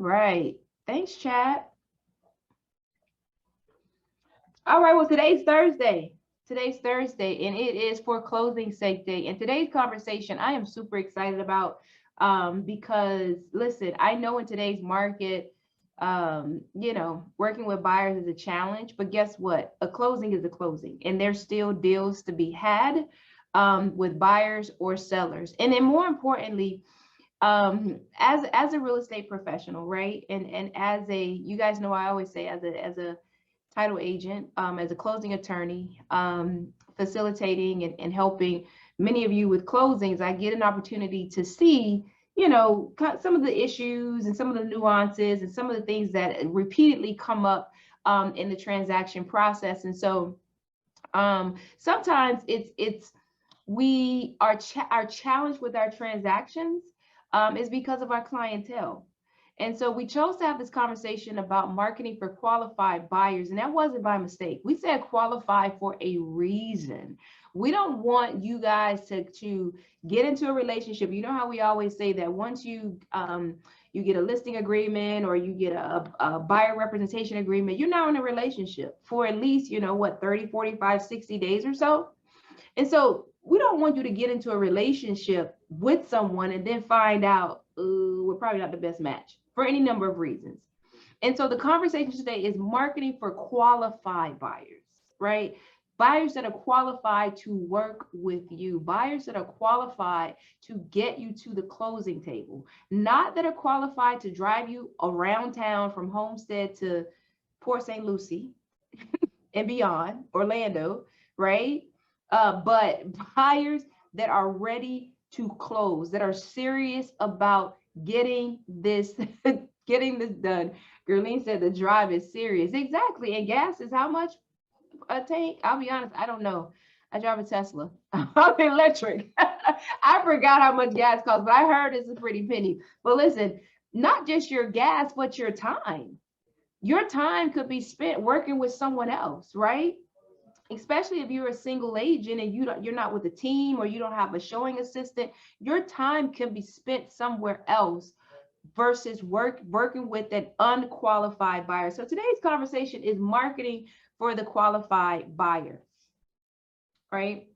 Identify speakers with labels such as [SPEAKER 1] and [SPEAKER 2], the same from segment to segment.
[SPEAKER 1] right. Thanks, chat. All right. Well, today's Thursday. Today's Thursday, and it is for closing sake day. And today's conversation, I am super excited about because listen, I know in today's market, working with buyers is a challenge, but guess what? A closing is a closing, and there's still deals to be had with buyers or sellers. And then more importantly, as a real estate professional, right? And as a, you guys know, I always say as a title agent, as a closing attorney, facilitating and helping many of you with closings, I get an opportunity to see, some of the issues and some of the nuances and some of the things that repeatedly come up in the transaction process. And so sometimes we are our challenge with our transactions is because of our clientele. And so we chose to have this conversation about marketing for qualified buyers. And that wasn't by mistake. We said qualified for a reason. We don't want you guys to get into a relationship. You know how we always say that once you get a listing agreement or you get a buyer representation agreement, you're now in a relationship for at least, 30, 45, 60 days or so. And so we don't want you to get into a relationship with someone and then find out we're probably not the best match for any number of reasons. And so the conversation today is marketing for qualified buyers, right? Buyers that are qualified to work with you, buyers that are qualified to get you to the closing table, not that are qualified to drive you around town from Homestead to Port St. Lucie and beyond, Orlando, right? But buyers that are ready to close, that are serious about getting this done. Gerlene said the drive is serious. Exactly. And gas is how much a tank? I'll be honest, I don't know. I drive a Tesla. I'm electric. I forgot how much gas costs, but I heard it's a pretty penny. But listen, not just your gas, but your time. Your time could be spent working with someone else, right? Especially if you're a single agent and you're not with a team or you don't have a showing assistant, your time can be spent somewhere else versus working with an unqualified buyer. So today's conversation is marketing for the qualified buyer, right?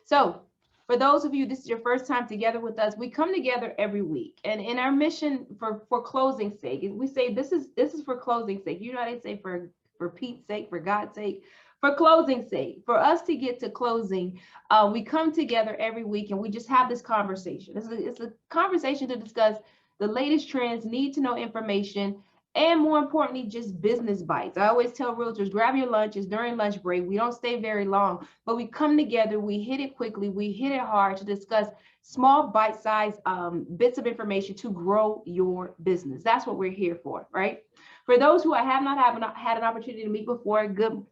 [SPEAKER 1] So for those of you, this is your first time together with us, we come together every week. And in our mission for closing sake, we say this is for closing sake. You know how they say for Pete's sake, for God's sake, for closing sake, for us to get to closing, we come together every week and we just have this conversation. It's a conversation to discuss the latest trends, need to know information, and more importantly, just business bites. I always tell realtors, grab your lunches during lunch break. We don't stay very long, but we come together, we hit it quickly, we hit it hard to discuss small bite-sized bits of information to grow your business. That's what we're here for, right? For those who I have not had an opportunity to meet before, good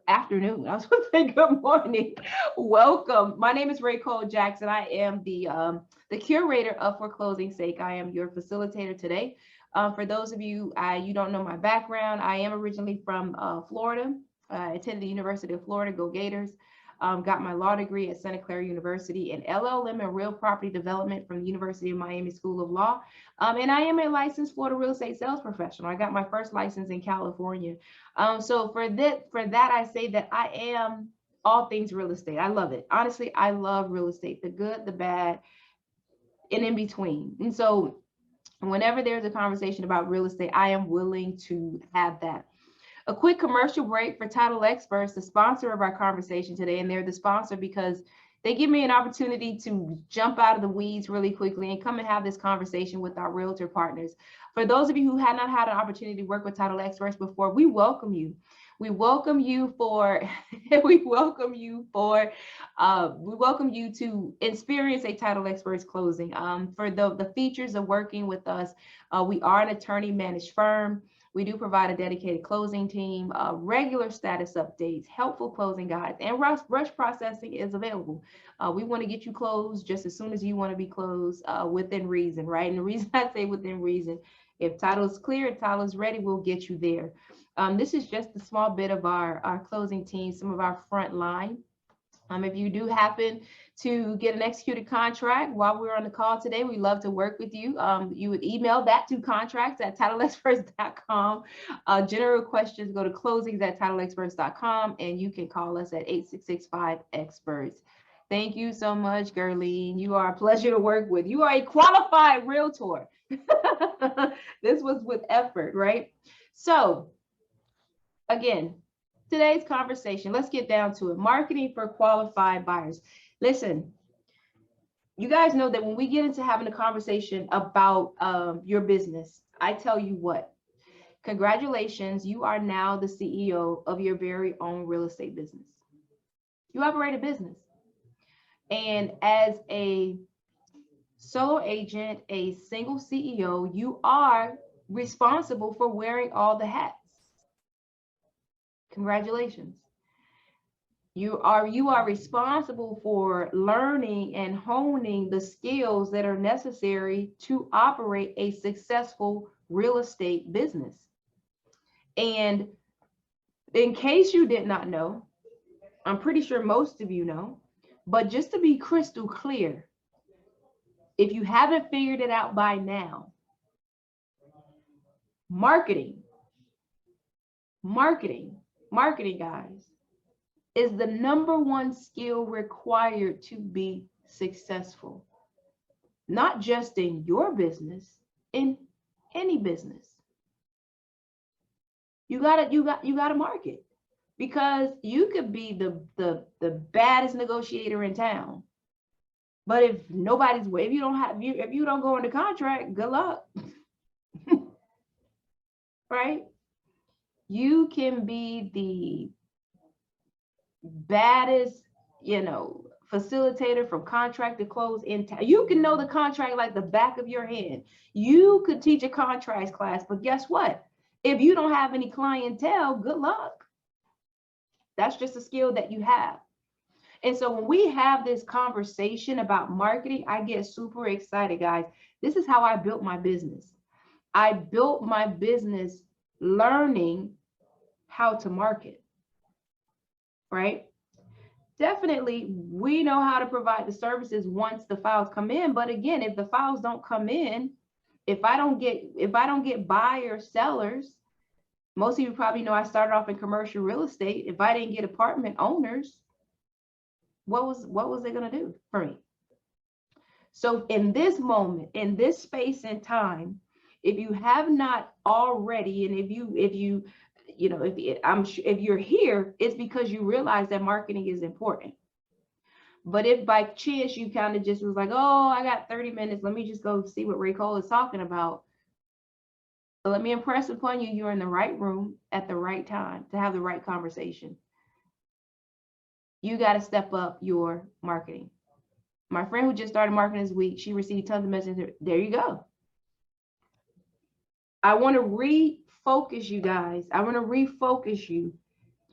[SPEAKER 1] afternoon. I was going to say good morning. Welcome. My name is Racole Jackson. I am the curator of For Closing Sake. I am your facilitator today. For those of you, you don't know my background, I am originally from Florida. I attended the University of Florida, go Gators. Got my law degree at Santa Clara University and LLM in real property development from the University of Miami School of Law. And I am a licensed Florida real estate sales professional. I got my first license in California. So for that, I say that I am all things real estate. I love it. Honestly, I love real estate, the good, the bad, and in between. And so whenever there's a conversation about real estate, I am willing to have that. A quick commercial break for Title Xperts, the sponsor of our conversation today. And they're the sponsor because they give me an opportunity to jump out of the weeds really quickly and come and have this conversation with our realtor partners. For those of you who have not had an opportunity to work with Title Xperts before, we welcome you. We welcome you to experience a Title Xperts closing. For the features of working with us, we are an attorney managed firm. We do provide a dedicated closing team, regular status updates, helpful closing guides, and rush processing is available. We want to get you closed just as soon as you want to be closed within reason, right? And the reason I say within reason, if title is clear, if title is ready, we'll get you there. This is just a small bit of our closing team, some of our front line. If you do happen to get an executed contract while we're on the call today, we'd love to work with you. You would email that to contracts@titleexperts.com. General questions, go to closings@titleexperts.com, and you can call us at 866-5-EXPERTS. Thank you so much, Gerline. You are a pleasure to work with. You are a qualified realtor. This was with effort, right? So again, today's conversation, let's get down to it. Marketing for qualified buyers. Listen, you guys know that when we get into having a conversation about your business, I tell you what, congratulations, you are now the CEO of your very own real estate business. You operate a business. And as a solo agent, a single CEO, you are responsible for wearing all the hats. Congratulations. You are responsible for learning and honing the skills that are necessary to operate a successful real estate business. And in case you did not know, I'm pretty sure most of you know, but just to be crystal clear, if you haven't figured it out by now, marketing, guys, is the #1 skill required to be successful, not just in your business, in any business. You gotta market, because you could be the baddest negotiator in town, but if you don't go into contract, good luck. Right? You can be the baddest, facilitator from contract to close in town. You can know the contract like the back of your hand. You could teach a contracts class, but guess what? If you don't have any clientele, good luck. That's just a skill that you have. And so when we have this conversation about marketing, I get super excited, guys. This is how I built my business. I built my business learning how to market, right? Definitely, we know how to provide the services once the files come in. But again, if the files don't come in, if I don't get buyers, sellers, most of you probably know I started off in commercial real estate. If I didn't get apartment owners, what was they gonna do for me? So in this moment, in this space and time, if you have not already, and if you're here, it's because you realize that marketing is important. But if by chance you kind of just was like, oh, I got 30 minutes, let me just go see what Racole is talking about. But let me impress upon you, you're in the right room at the right time to have the right conversation. You got to step up your marketing. My friend who just started marketing this week, she received tons of messages. There you go. I want to refocus you guys. I want to refocus you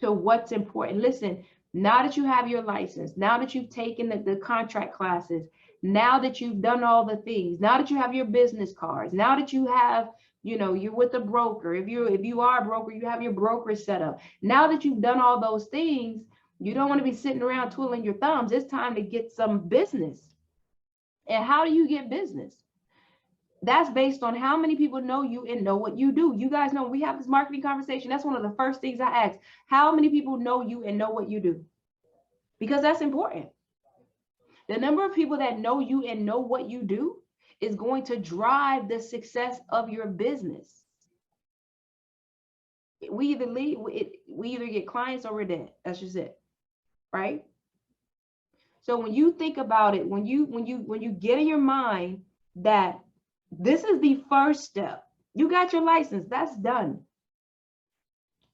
[SPEAKER 1] to what's important. Listen, now that you have your license, now that you've taken the contract classes, now that you've done all the things, now that you have your business cards, now that you have, you're with a broker. If you are a broker, you have your broker set up. Now that you've done all those things, you don't want to be sitting around twiddling your thumbs. It's time to get some business. And how do you get business? That's based on how many people know you and know what you do. You guys know we have this marketing conversation. That's one of the first things I ask. How many people know you and know what you do? Because that's important. The number of people that know you and know what you do is going to drive the success of your business. We either get clients or we're dead. That's just it, right? So when you think about it, when you get in your mind that this is the first step, you got your license, that's done.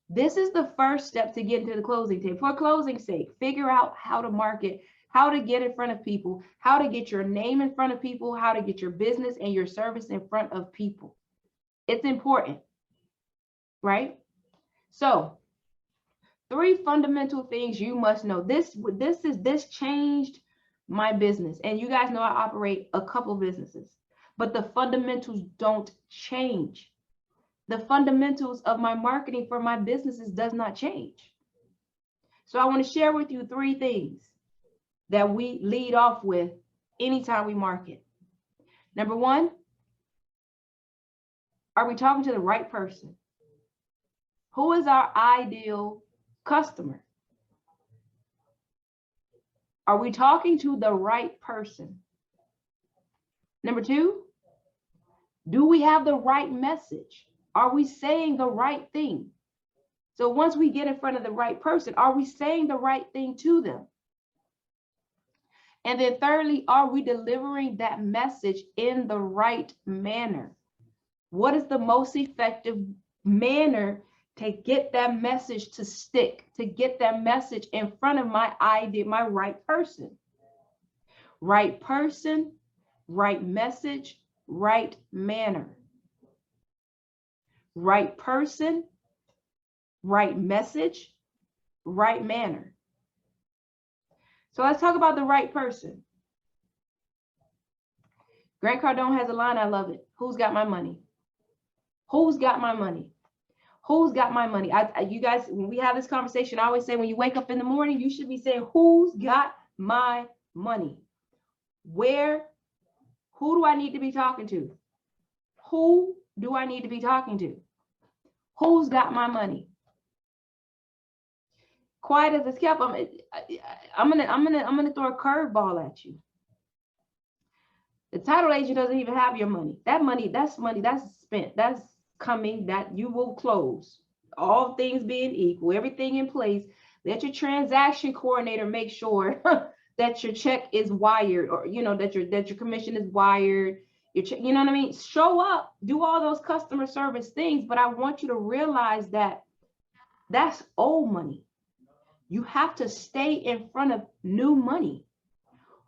[SPEAKER 1] This is the first step to get into the closing table. For closing's sake, figure out how to market, how to get in front of people, how to get your name in front of people, how to get your business and your service in front of people. It's important, right? So 3 fundamental things you must know. This changed my business. And you guys know I operate a couple businesses, but the fundamentals don't change. The fundamentals of my marketing for my businesses does not change. So I want to share with you 3 things. that we lead off with anytime we market. Number one, are we talking to the right person? Who is our ideal customer? Are we talking to the right person? Number two, do we have the right message? Are we saying the right thing? So once we get in front of the right person, are we saying the right thing to them? And then thirdly, are we delivering that message in the right manner? What is the most effective manner to get that message to stick, to get that message in front of my right person? Right person, right message, right manner. Right person, right message, right manner. So let's talk about the right person. Grant Cardone has a line, I love it. Who's got my money? Who's got my money? Who's got my money? You guys, when we have this conversation, I always say when you wake up in the morning, you should be saying, who's got my money? Who do I need to be talking to? Who do I need to be talking to? Who's got my money? Quiet as it's kept, I'm gonna throw a curveball at you. The title agent doesn't even have your money. That's money that's spent. That's coming, that you will close. All things being equal, everything in place. Let your transaction coordinator make sure that your check is wired, or that your commission is wired. You know what I mean? Show up, do all those customer service things, but I want you to realize that that's old money. You have to stay in front of new money.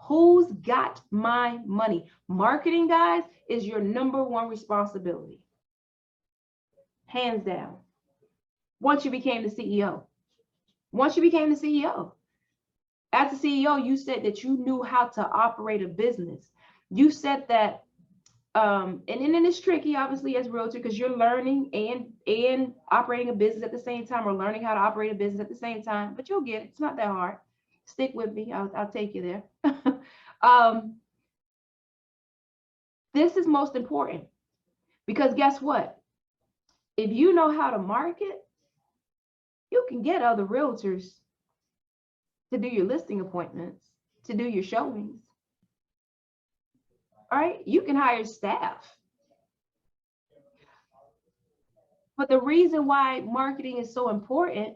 [SPEAKER 1] Who's got my money? Marketing, guys, is your number one responsibility. Hands down. Once you became the CEO. Once you became the CEO. As a CEO, you said that you knew how to operate a business. You said that, and then it's tricky, obviously, as a realtor, because you're learning and operating a business at the same time, or learning how to operate a business at the same time, but you'll get it. It's not that hard. Stick with me. I'll take you there. This is most important, because guess what? If you know how to market, you can get other realtors to do your listing appointments, to do your showings. All right, you can hire staff. But the reason why marketing is so important,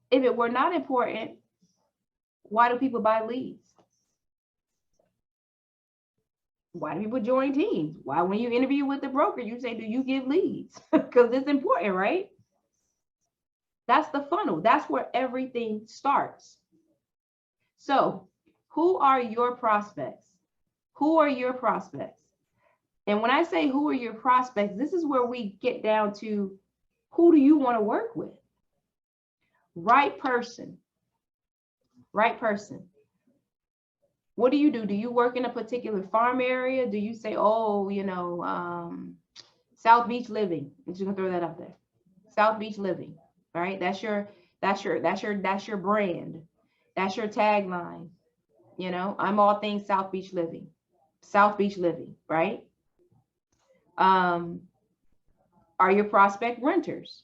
[SPEAKER 1] if it were not important, why do people buy leads? Why do people join teams? Why, when you interview with the broker, you say, do you give leads? Because it's important, right? That's the funnel. That's where everything starts. So, who are your prospects? Who are your prospects? And when I say who are your prospects, this is where we get down to, who do you want to work with? Right person. Right person. What do you do? Do you work in a particular farm area? Do you say, oh, South Beach Living? I'm just gonna throw that out there. South Beach Living, right? That's your brand. That's your tagline. I'm all things South Beach Living. South Beach Living, right? Are your prospect renters?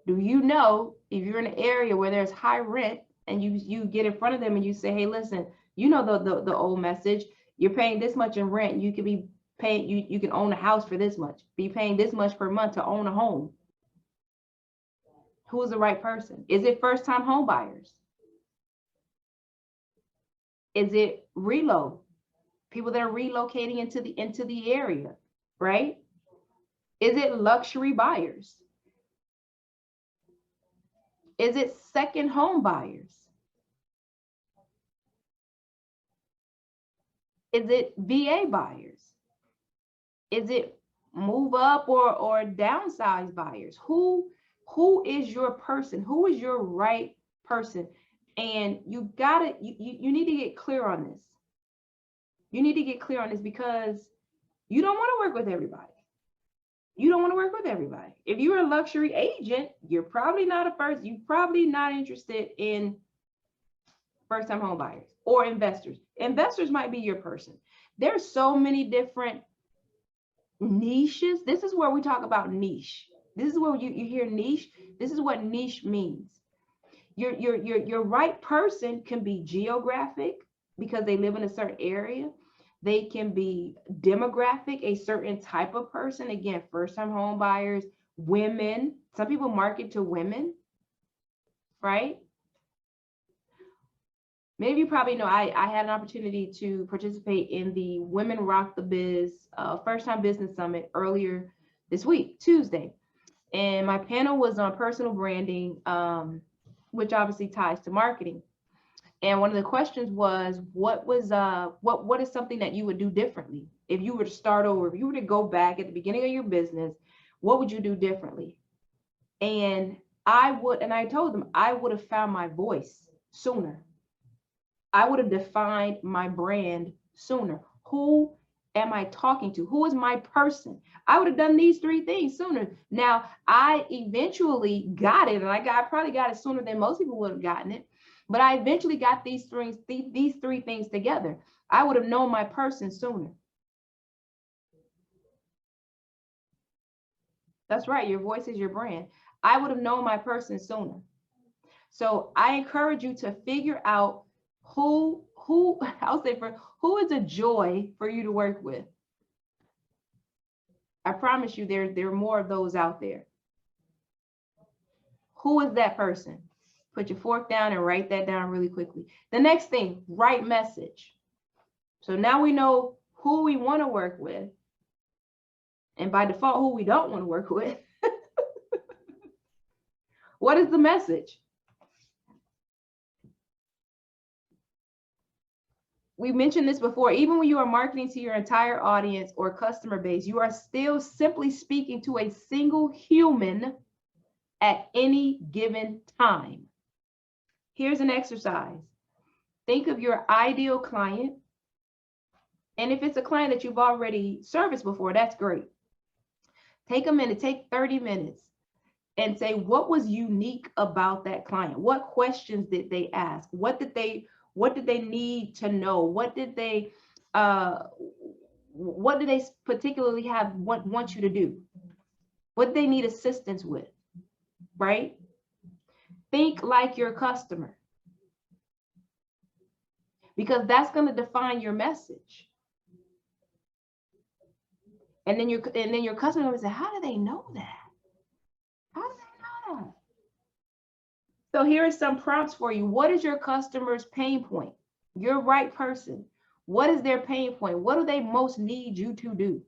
[SPEAKER 1] Do you know if you're in an area where there's high rent, and you get in front of them and you say, hey, listen, the old message, you're paying this much in rent, you could be paying, you can own a house for this much, be paying this much per month to own a home. Who is the right person? Is it first-time home buyers? Is it people that are relocating into the area, right? Is it luxury buyers? Is it second home buyers? Is it VA buyers? Is it move up or downsize buyers? Who is your person? Who is your right person? And you need to get clear on this. You need to get clear on this, because you don't want to work with everybody. You don't want to work with everybody. If you're a luxury agent, you're probably not interested in first-time home buyers or investors. Investors might be your person. There's so many different niches. This is where we talk about niche. This is where you hear niche. This is what niche means. Your right person can be geographic because they live in a certain area. They can be demographic, a certain type of person. Again, first-time home buyers, women. Some people market to women, right? Many of you probably know I had an opportunity to participate in the Women Rock the Biz First-Time Business Summit earlier this week, Tuesday. And my panel was on personal branding, which obviously ties to marketing. And one of the questions was, what is something that you would do differently? If you were to start over, if you were to go back at the beginning of your business, what would you do differently? And I told them I would have found my voice sooner. I would have defined my brand sooner. Who am I talking to? Who is my person? I would have done these 3 things sooner. Now, I eventually got it, and I probably got it sooner than most people would have gotten it. But I eventually got these three things together. I would have known my person sooner. That's right. Your voice is your brand. I would have known my person sooner. So I encourage you to figure out who is a joy for you to work with. I promise you there are more of those out there. Who is that person? Put your fork down and write that down really quickly. The next thing, write message. So now we know who we want to work with, and by default, who we don't want to work with. What is the message? We mentioned this before. Even when you are marketing to your entire audience or customer base, you are still simply speaking to a single human at any given time. Here's an exercise. Think of your ideal client. And if it's a client that you've already serviced before, that's great. Take a minute, take 30 minutes and say, what was unique about that client? What questions did they ask? What did they need to know? What did they particularly want you to do? What do they need assistance with, right? Think like your customer, because that's going to define your message. And then your customer will say, how do they know that? How do they know that? So here are some prompts for you. What is your customer's pain point? Your right person. What is their pain point? What do they most need you to do?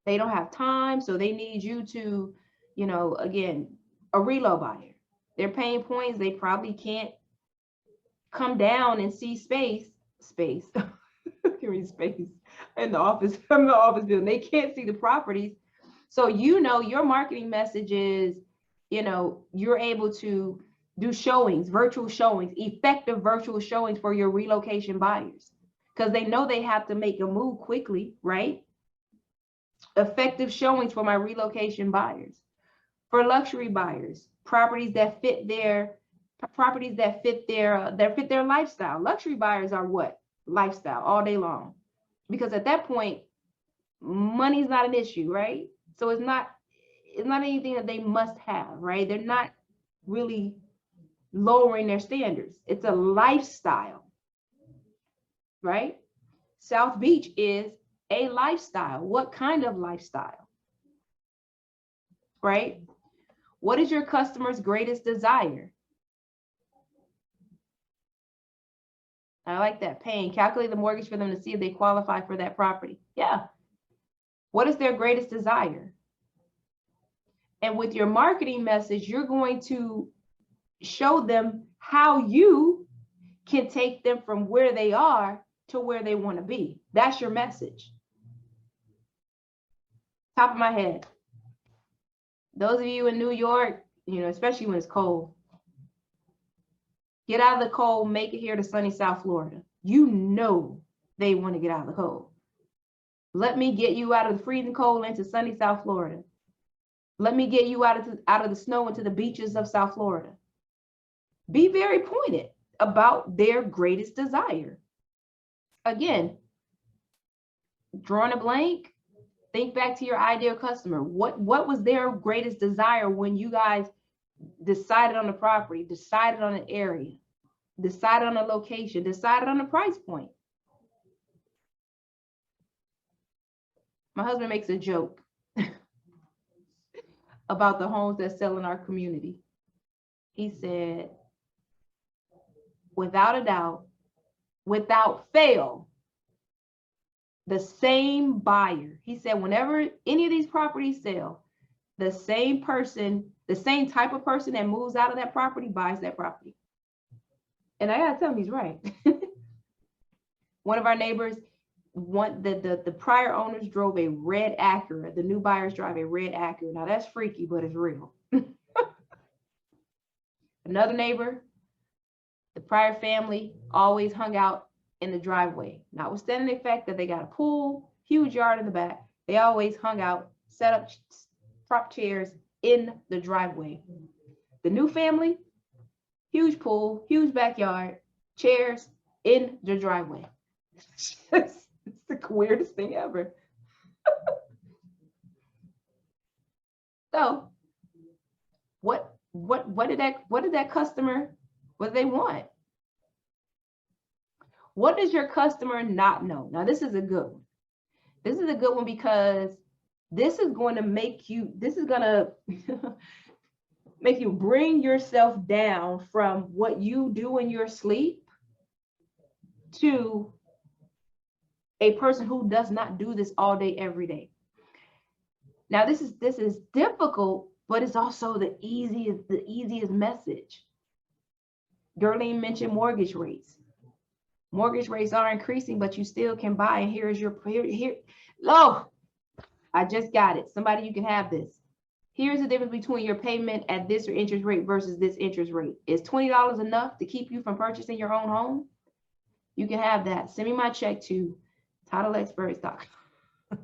[SPEAKER 1] They don't have time, so they need you to, again, a reload buyer. Their pain points, they probably can't come down and see space. Space in the office, from the office building. They can't see the properties. So your marketing message is, you're able to do showings, virtual showings, effective virtual showings for your relocation buyers, because they know they have to make a move quickly, right? Effective showings for my relocation buyers. For luxury buyers, properties that fit their lifestyle. Luxury buyers are what? Lifestyle all day long, because at that point, money is not an issue, right? So it's not anything that they must have, right? They're not really lowering their standards. It's a lifestyle, right? South Beach is a lifestyle. What kind of lifestyle, right? What is your customer's greatest desire? I like that. Paying, calculate the mortgage for them to see if they qualify for that property. Yeah. What is their greatest desire? And with your marketing message, you're going to show them how you can take them from where they are to where they want to be. That's your message. Top of my head. Those of you in New York, especially when it's cold, get out of the cold, make it here to sunny South Florida. They want to get out of the cold. Let me get you out of the freezing cold into sunny South Florida. Let me get you out of the snow into the beaches of South Florida. Be very pointed about their greatest desire. Again, drawing a blank, think back to your ideal customer. What was their greatest desire when you guys decided on the property, decided on an area, decided on a location, decided on a price point? My husband makes a joke about the homes that sell in our community. He said, without a doubt, without fail, the same buyer. He said, whenever any of these properties sell, the same person, the same type of person that moves out of that property buys that property. And I gotta tell him he's right. One of our neighbors, the prior owners drove a red Acura. The new buyers drive a red Acura. Now that's freaky, but it's real. Another neighbor, the prior family always hung out in the driveway. Notwithstanding the fact that they got a pool, huge yard in the back, they always hung out, set up prop chairs in the driveway. The new family, huge pool, huge backyard, chairs in the driveway. It's the weirdest thing ever. So what did that customer, what do they want? What does your customer not know? Now, this is a good one. This is a good one because this is going to make you, this is going to make you bring yourself down from what you do in your sleep to a person who does not do this all day, every day. Now, this is difficult, but it's also the easiest message. Darlene mentioned mortgage rates. Mortgage rates are increasing, but you still can buy. And here's your, here. Oh, I just got it. Somebody, you can have this. Here's the difference between your payment at this or interest rate versus this interest rate. Is $20 enough to keep you from purchasing your own home? You can have that. Send me my check to TitleXperts.com.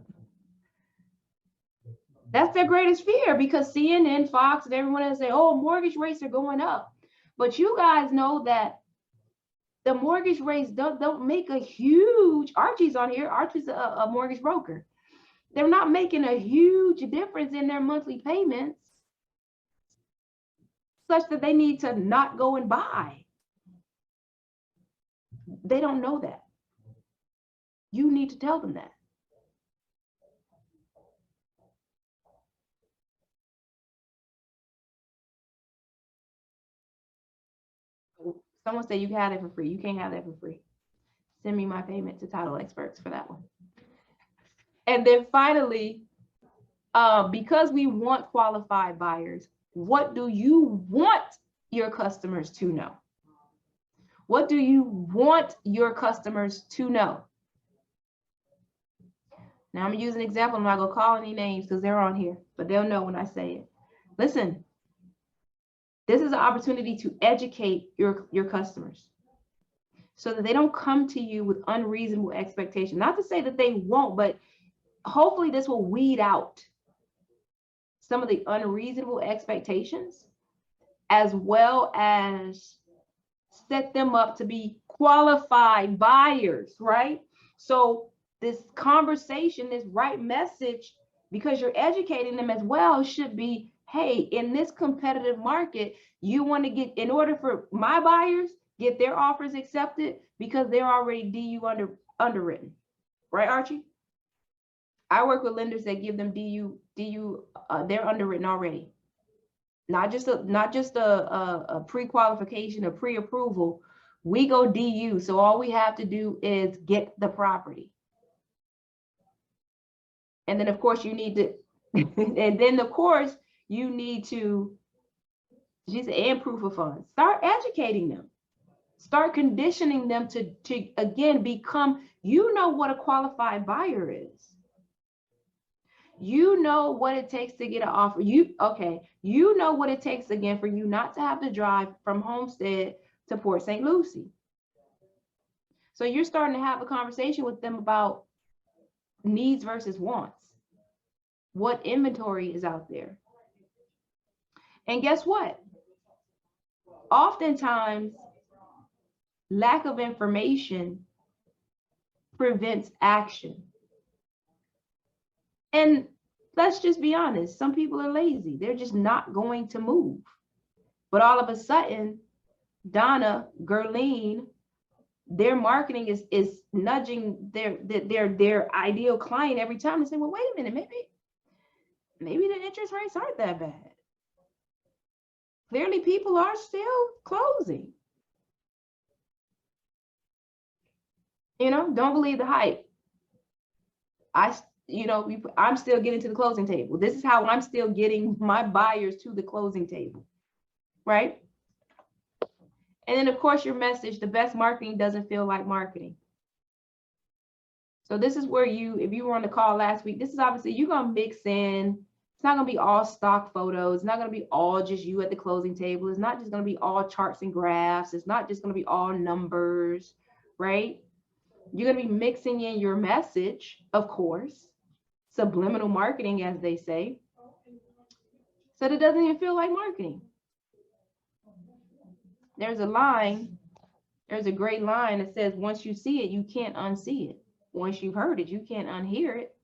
[SPEAKER 1] That's their greatest fear, because CNN, Fox, and everyone else say, oh, mortgage rates are going up. But you guys know that the mortgage rates don't make a huge, Archie's on here, Archie's a mortgage broker. They're not making a huge difference in their monthly payments such that they need to not go and buy. They don't know that. You need to tell them that. Someone said you can have that for free. You can't have that for free. Send me my payment to Title Experts for that one. And then finally, because we want qualified buyers, what do you want your customers to know? What do you want your customers to know? Now I'm gonna use an example. I'm not gonna call any names because they're on here, but they'll know when I say it. Listen, this is an opportunity to educate your customers so that they don't come to you with unreasonable expectations. Not to say that they won't, but hopefully this will weed out some of the unreasonable expectations, as well as set them up to be qualified buyers, right? So this conversation, this right message, because you're educating them as well, should be, hey, in this competitive market, you want to get, in order for my buyers, get their offers accepted because they're already DU underwritten, right, Archie? I work with lenders that give them DU, they're underwritten already. Not just a pre-qualification, a pre-approval. We go DU, so all we have to do is get the property. And then of course you need to, and then of course you need to, just and proof of funds. Start educating them. Start conditioning them to again become, you know what a qualified buyer is. You know what it takes to get an offer. You know what it takes again for you not to have to drive from Homestead to Port St. Lucie. So you're starting to have a conversation with them about needs versus wants. What inventory is out there? And guess what? Oftentimes, lack of information prevents action. And let's just be honest, some people are lazy. They're just not going to move. But all of a sudden, Donna, Gerline, their marketing is nudging their ideal client every time and say, well, wait a minute, maybe the interest rates aren't that bad. Clearly, people are still closing. You know, don't believe the hype. I'm still getting to the closing table. This is how I'm still getting my buyers to the closing table, right? And then, of course, your message, the best marketing doesn't feel like marketing. So this is where if you were on the call last week, this is obviously, you're going to mix in. It's not going to be all stock photos. It's not going to be all just you at the closing table. It's not just going to be all charts and graphs. It's not just going to be all numbers, right? You're going to be mixing in your message, of course, subliminal marketing, as they say, so that it doesn't even feel like marketing. There's a great line that says, once you see it, you can't unsee it. Once you've heard it, you can't unhear it.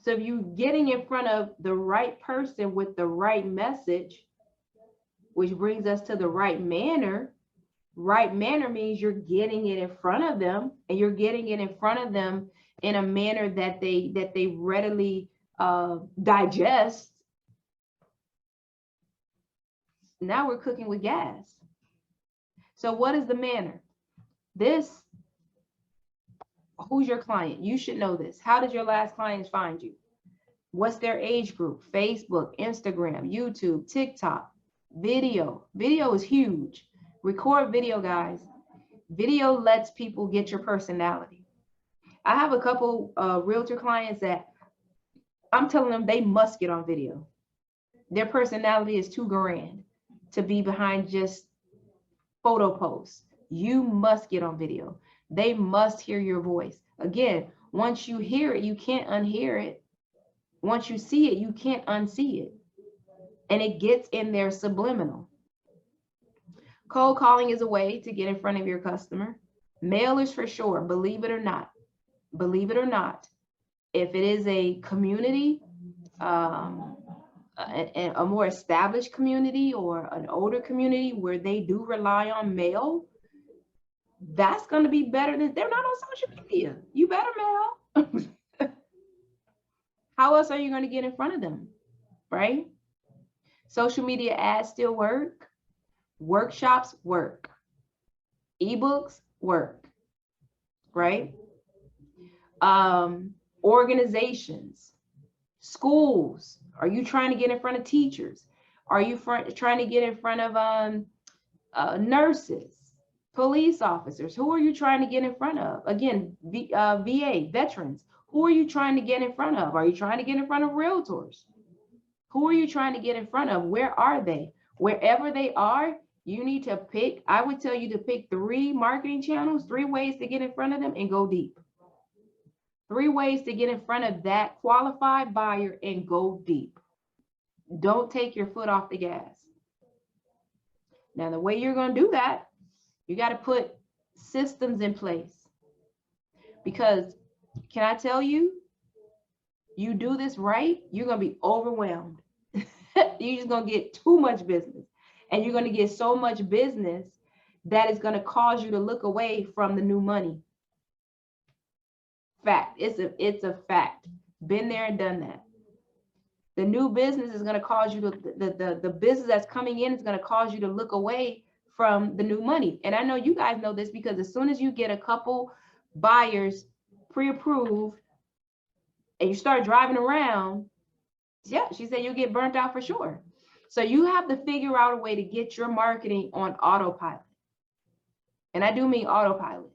[SPEAKER 1] So if you're getting in front of the right person with the right message, which brings us to the right manner. Right manner means you're getting it in front of them, and you're getting it in front of them in a manner that they readily digest. Now we're cooking with gas. So what is the manner? Who's your client? You should know this. How did your last clients find you? What's their age group? Facebook, Instagram, YouTube, TikTok, video. Video is huge. Record video, guys. Video lets people get your personality. I have a couple realtor clients that I'm telling them they must get on video. Their personality is too grand to be behind just photo posts. You must get on video. They must hear your voice. Again, once you hear it, you can't unhear it. Once you see it, you can't unsee it. And it gets in there subliminal. Cold calling is a way to get in front of your customer. Mailers for sure, believe it or not. Believe it or not. If it is a community, a more established community or an older community where they do rely on mail, that's going to be better than, they're not on social media. You better mail. How else are you going to get in front of them, right? Social media ads still work. Workshops work. Ebooks work, right? Organizations, schools. Are you trying to get in front of teachers? Are you trying to get in front of nurses, police officers? Who are you trying to get in front of? Again, VA, veterans. Who are you trying to get in front of? Are you trying to get in front of realtors? Who are you trying to get in front of? Where are they? Wherever they are, you need to pick, I would tell you to pick 3 marketing channels, 3 ways to get in front of them and go deep. 3 ways to get in front of that qualified buyer and go deep. Don't take your foot off the gas. Now, the way you're going to do that, you got to put systems in place. Because can I tell you, you do this right, you're going to be overwhelmed. You're just going to get too much business. And you're going to get so much business that is going to cause you to look away from the new money. Fact. It's a fact. Been there and done that. The new business is going to cause you to, the business that's coming in is going to cause you to look away from the new money. And I know you guys know this because as soon as you get a couple buyers pre-approved and you start driving around, yeah, she said you'll get burnt out for sure. So you have to figure out a way to get your marketing on autopilot. And I do mean autopilot.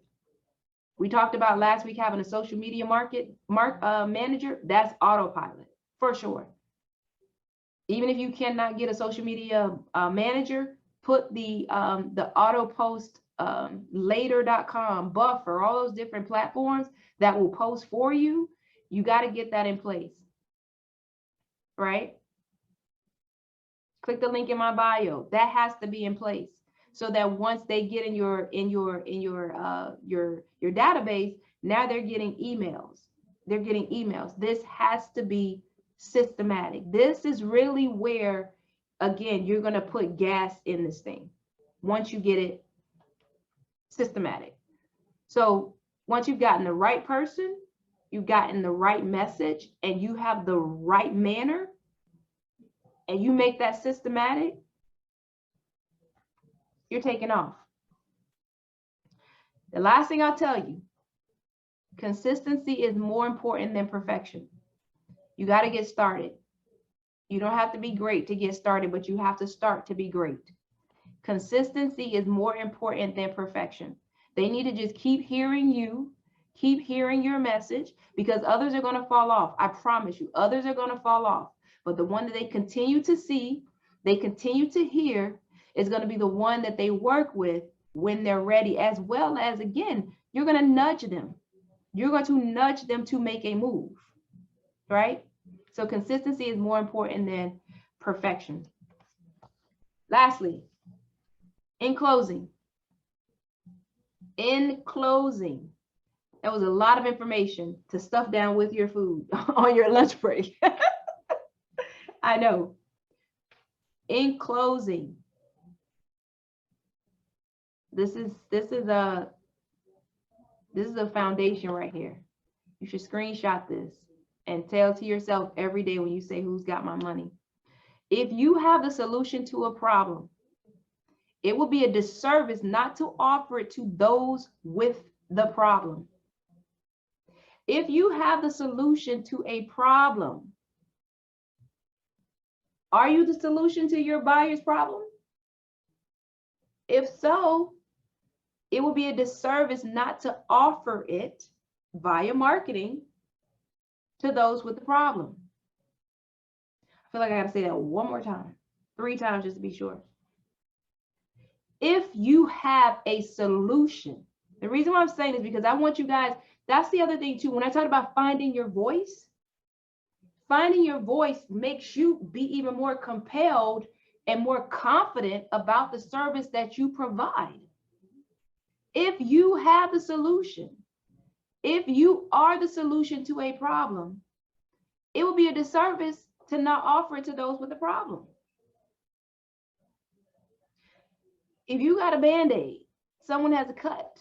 [SPEAKER 1] We talked about last week having a social media manager. That's autopilot for sure. Even if you cannot get a social media manager, put the auto post later.com, Buffer, all those different platforms that will post for you. You got to get that in place, right? Click the link in my bio. That has to be in place so that once they get in your database, now they're getting emails. They're getting emails. This has to be systematic. This is really where, again, you're going to put gas in this thing once you get it systematic. So once you've gotten the right person, you've gotten the right message, and you have the right manner, and you make that systematic, you're taking off. The last thing I'll tell you, consistency is more important than perfection. You got to get started. You don't have to be great to get started, but you have to start to be great. Consistency is more important than perfection. They need to just keep hearing you, keep hearing your message, because others are going to fall off. I promise you, others are going to fall off. But the one that they continue to see, they continue to hear, is going to be the one that they work with when they're ready, as well as, again, you're going to nudge them. You're going to nudge them to make a move, right? So consistency is more important than perfection. Lastly, in closing, that was a lot of information to stuff down with your food on your lunch break. I know. In closing, this is a foundation right here. You should screenshot this and tell to yourself every day when you say, who's got my money? If you have the solution to a problem, it will be a disservice not to offer it to those with the problem. If you have the solution to a problem, are you the solution to your buyer's problem? If so, it will be a disservice not to offer it via marketing to those with the problem. I feel like I got to say that one more time, 3 times just to be sure. If you have a solution, the reason why I'm saying is because I want you guys, that's the other thing too. When I talk about finding your voice makes you be even more compelled and more confident about the service that you provide. If you have the solution, if you are the solution to a problem, it will be a disservice to not offer it to those with a problem. If you got a Band-Aid, someone has a cut,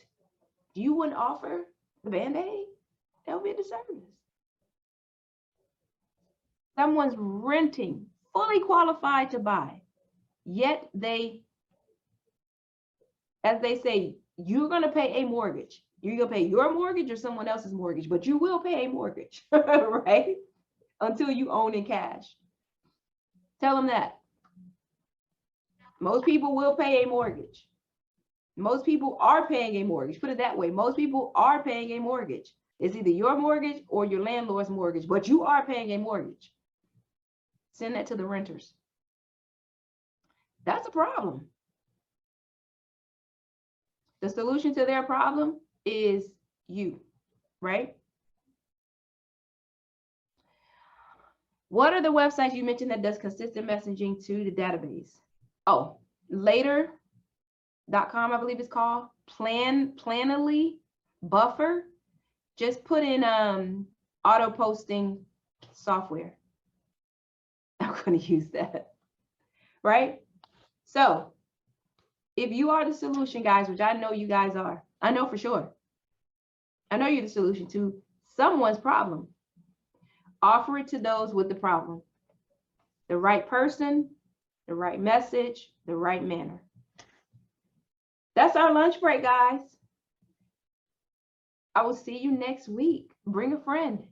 [SPEAKER 1] you wouldn't offer the Band-Aid? That would be a disservice. Someone's renting, fully qualified to buy, yet they, as they say, you're going to pay a mortgage. You're going to pay your mortgage or someone else's mortgage, but you will pay a mortgage, right? Until you own in cash. Tell them that. Most people will pay a mortgage. Most people are paying a mortgage. Put it that way. Most people are paying a mortgage. It's either your mortgage or your landlord's mortgage, but you are paying a mortgage. Send that to the renters. That's a problem. The solution to their problem is you, right? What are the websites you mentioned that does consistent messaging to the database? Oh, later.com, I believe it's called. Planoly, Buffer. Just put in auto posting software. I'm going to use that, right? So if you are the solution, guys, which I know you guys are, I know for sure. I know you're the solution to someone's problem. Offer it to those with the problem. The right person, the right message, the right manner. That's our lunch break, guys. I will see you next week. Bring a friend.